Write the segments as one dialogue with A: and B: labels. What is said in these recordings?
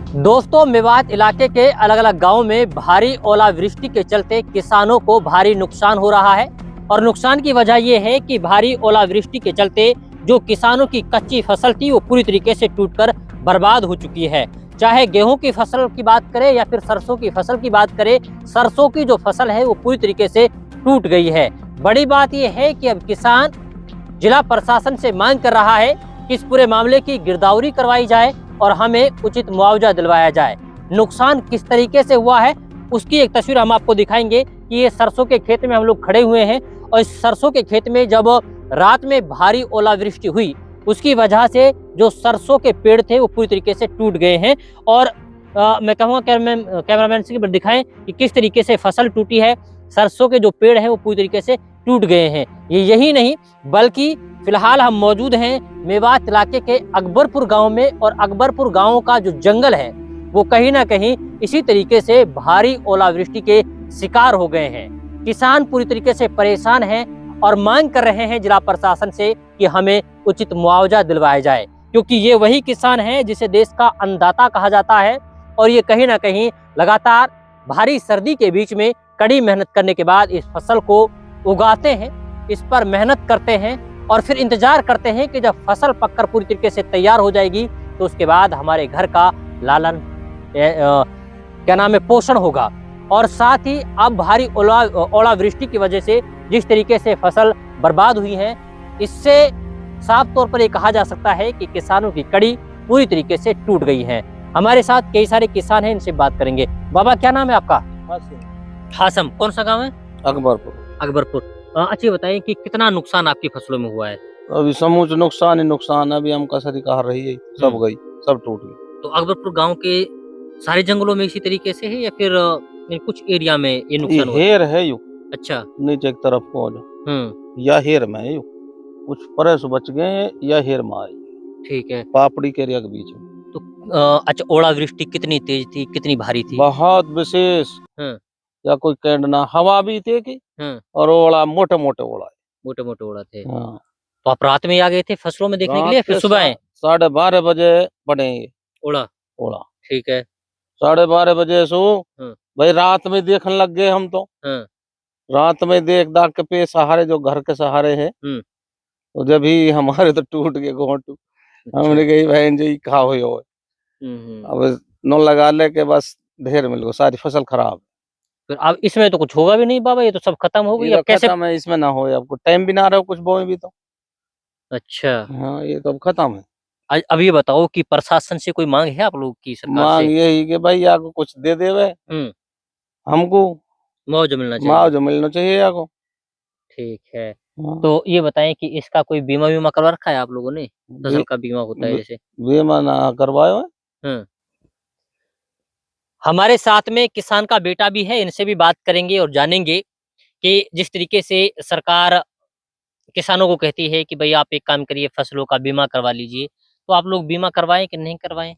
A: दोस्तों, मेवात इलाके के अलग अलग गांवों में भारी ओलावृष्टि के चलते किसानों को भारी नुकसान हो रहा है। और नुकसान की वजह यह है कि भारी ओलावृष्टि के चलते जो किसानों की कच्ची फसल थी वो पूरी तरीके से टूटकर बर्बाद हो चुकी है। चाहे गेहूं की फसल की बात करें या फिर सरसों की फसल की बात करें, सरसों की जो फसल है वो पूरी तरीके से टूट गई है। बड़ी बात यह है कि अब किसान जिला प्रशासन से मांग कर रहा है कि इस पूरे मामले की गिरदावरी करवाई जाए और हमें उचित मुआवजा दिलवाया जाए। नुकसान किस तरीके से हुआ है उसकी एक तस्वीर हम आपको दिखाएंगे कि ये सरसों के खेत में हम लोग खड़े हुए हैं और इस सरसों के खेत में जब रात में भारी ओलावृष्टि हुई उसकी वजह से जो सरसों के पेड़ थे वो पूरी तरीके से टूट गए हैं। और मैं कहूँगा कैमरामैन से दिखाएं कि किस तरीके से फसल टूटी है। सरसों के जो पेड़ हैं वो पूरी तरीके से टूट गए हैं। यही नहीं बल्कि फिलहाल हम मौजूद हैं मेवात इलाके के अकबरपुर गांव में, और अकबरपुर गांव का जो जंगल है वो कहीं ना कहीं इसी तरीके से भारी ओलावृष्टि के शिकार हो गए हैं। किसान पूरी तरीके से परेशान हैं और मांग कर रहे हैं जिला प्रशासन से कि हमें उचित मुआवजा दिलवाया जाए, क्योंकि ये वही किसान है जिसे देश का अन्नदाता कहा जाता है। और ये कहीं ना कहीं लगातार भारी सर्दी के बीच में कड़ी मेहनत करने के बाद इस फसल को उगाते हैं, इस पर मेहनत करते हैं और फिर इंतजार करते हैं कि जब फसल पककर पूरी तरीके से तैयार हो जाएगी तो उसके बाद हमारे घर का लालन पोषण होगा। और साथ ही अब भारी ओलावृष्टि की वजह से जिस तरीके से फसल बर्बाद हुई है, इससे साफ तौर पर ये कहा जा सकता है कि किसानों की कड़ी पूरी तरीके से टूट गई है। हमारे साथ कई सारे किसान हैं, इनसे बात करेंगे। बाबा, क्या नाम है आपका? हासम। कौन सा गाँव है?
B: अकबरपुर।
A: अकबरपुर। अच्छा बताइए कि कितना नुकसान आपकी फसलों में हुआ है?
B: अभी समूच नुकसान ही नुकसान। अभी हम कसरी कहा रही है, सब गई, सब टूट गई।
A: तो अकबरपुर गांव के सारे जंगलों में इसी तरीके से है या फिर कुछ एरिया में ये नुकसान हुआ?
B: हेर है यू।
A: अच्छा।
B: नीचे एक तरफ को या हेर में है यू, कुछ परस बच गए या हेर में आई।
A: ठीक है।
B: पापड़ी के एरिया के बीच में।
A: तो अच्छा, ओलावृष्टि कितनी तेज थी, कितनी भारी थी?
B: बहुत विशेष। या कोई कैंड ना, हवा भी थी कि और ओला मोटे मोटे ओला,
A: मोटे मोटे ओला थे। तो आप रात में आ गए थे फसलों में देखने के लिए, फिर सुबह
B: 12:30 बजे पड़े
A: ओला?
B: ओला।
A: ठीक है।
B: 12:30 बजे सो भाई रात में देखने लग गए हम तो। रात में देख दाख के पे सहारे जो घर के सहारे है, तो जब ही हमारे तो टूट गए गोटू। हमने कही बहन जी कहा हुई हो। अब न लगा ले के बस ढेर मिल गो, सारी फसल खराब।
A: फिर अब इसमें तो कुछ होगा भी नहीं बाबा, ये तो सब खत्म हो गई। अब कैसे
B: खत्म है, इसमें ना हो, आपको टाइम भी ना रहा कुछ बोए भी तो।
A: अच्छा
B: हाँ, ये तो अब खत्म है।
A: अब ये बताओ कि प्रशासन से कोई मांग है आप लोग की? सरकार
B: मांग यही कि भाई आपको कुछ दे देवे, हमको मुआवजा मिलना चाहिए आपको।
A: ठीक है। तो ये बताएं कि इसका कोई बीमा करवा रखा है आप लोगों ने? फसल का बीमा होता है जैसे।
B: बीमा ना करवायो है।
A: हमारे साथ में किसान का बेटा भी है, इनसे भी बात करेंगे और जानेंगे कि जिस तरीके से सरकार किसानों को कहती है कि भाई आप एक काम करिए, फसलों का बीमा करवा लीजिए, तो आप लोग बीमा करवाएं कि नहीं करवाएं?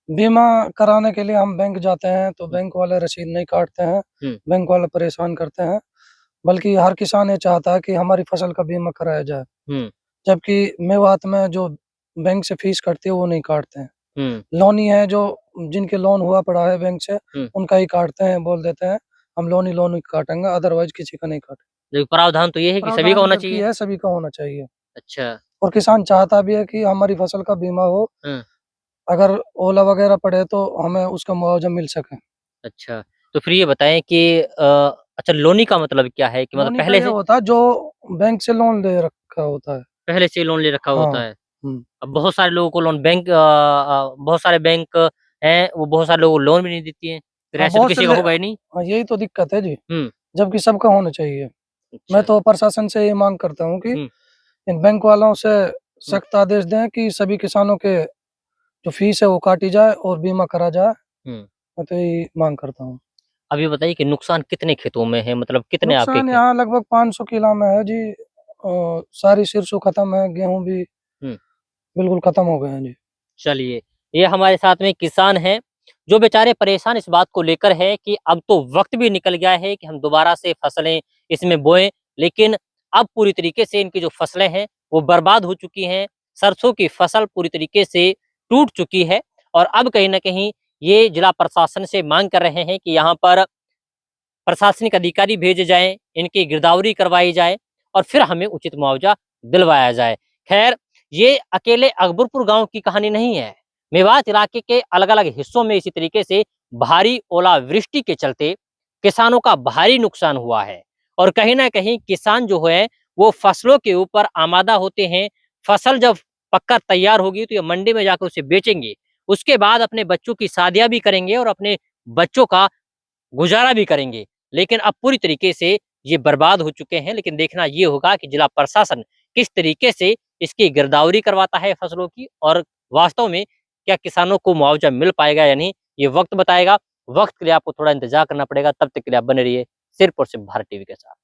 C: बीमा कराने के लिए हम बैंक जाते हैं तो बैंक वाले रसीद नहीं काटते हैं, बैंक वाले परेशान करते हैं। बल्कि हर किसान ये चाहता है कि हमारी फसल का बीमा कराया जाए, जबकि मेवात में जो बैंक से फीस कटती है वो नहीं काटते हैं। लोनी है जो जिनके लोन हुआ पड़ा है बैंक से, उनका ही काटते हैं, बोल देते हैं हम लोन ही काटेंगे, अदरवाइज किसी का नहीं काटेंगे।
A: प्रावधान तो ये है कि सभी का होना चाहिए।
C: सभी का होना चाहिए।
A: अच्छा।
C: और किसान चाहता भी है कि हमारी फसल का बीमा हो, अगर ओला वगैरह पड़े तो हमें उसका मुआवजा मिल सके।
A: अच्छा, तो फिर ये बताएं कि अच्छा, लोनी का मतलब क्या है? कि मतलब पहले से
C: होता है जो बैंक से लोन ले रखा होता है,
A: पहले से लोन ले रखा होता है। अब बहुत सारे लोगों को लोन बहुत सारे बैंक हैं, वो बहुत सारे लोगों को लोन भी नहीं देती है, फिर ऐसे तो किसी का होगा ही नहीं।
C: यही तो दिक्कत है जी, जबकि सबका होना चाहिए। मैं तो प्रशासन से ये मांग करता हूँ कि इन बैंक वालों से सख्त आदेश दें कि सभी किसानों के जो फीस है वो काटी जाए और बीमा करा जाए। मैं तो यही मांग करता हूँ।
A: अब ये बताइए कि नुकसान कितने खेतों में है, मतलब कितने आपके?
C: नुकसान यहाँ लगभग 500 किला में है जी। सारी सिरसों खत्म है, गेहूं भी बिल्कुल खत्म हो गए हैं जी।
A: चलिए, ये हमारे साथ में किसान हैं जो बेचारे परेशान इस बात को लेकर है कि अब तो वक्त भी निकल गया है कि हम दोबारा से फसलें इसमें बोएं, लेकिन अब पूरी तरीके से इनकी जो फसलें हैं वो बर्बाद हो चुकी हैं। सरसों की फसल पूरी तरीके से टूट चुकी है और अब कहीं ना कहीं ये जिला प्रशासन से मांग कर रहे हैं कि यहाँ पर प्रशासनिक अधिकारी भेजे जाएं, इनकी गिरदावरी करवाई जाए और फिर हमें उचित मुआवजा दिलवाया जाए। खैर, ये अकेले अकबरपुर गांव की कहानी नहीं है। मेवात इलाके के अलग अलग हिस्सों में इसी तरीके से भारी ओलावृष्टि के चलते किसानों का भारी नुकसान हुआ है और कहीं ना कहीं किसान जो है वो फसलों के ऊपर आमादा होते हैं। फसल जब पक्का तैयार होगी तो ये मंडी में जाकर उसे बेचेंगे, उसके बाद अपने बच्चों की शादियां भी करेंगे और अपने बच्चों का गुजारा भी करेंगे। लेकिन अब पूरी तरीके से ये बर्बाद हो चुके हैं। लेकिन देखना ये होगा कि जिला प्रशासन किस तरीके से इसकी गिरदावरी करवाता है फसलों की और वास्तव में क्या किसानों को मुआवजा मिल पाएगा या नहीं, ये वक्त बताएगा। वक्त के लिए आपको थोड़ा इंतजार करना पड़ेगा। तब तक के लिए आप बने रहिए सिर्फ और सिर्फ भारत टीवी के साथ।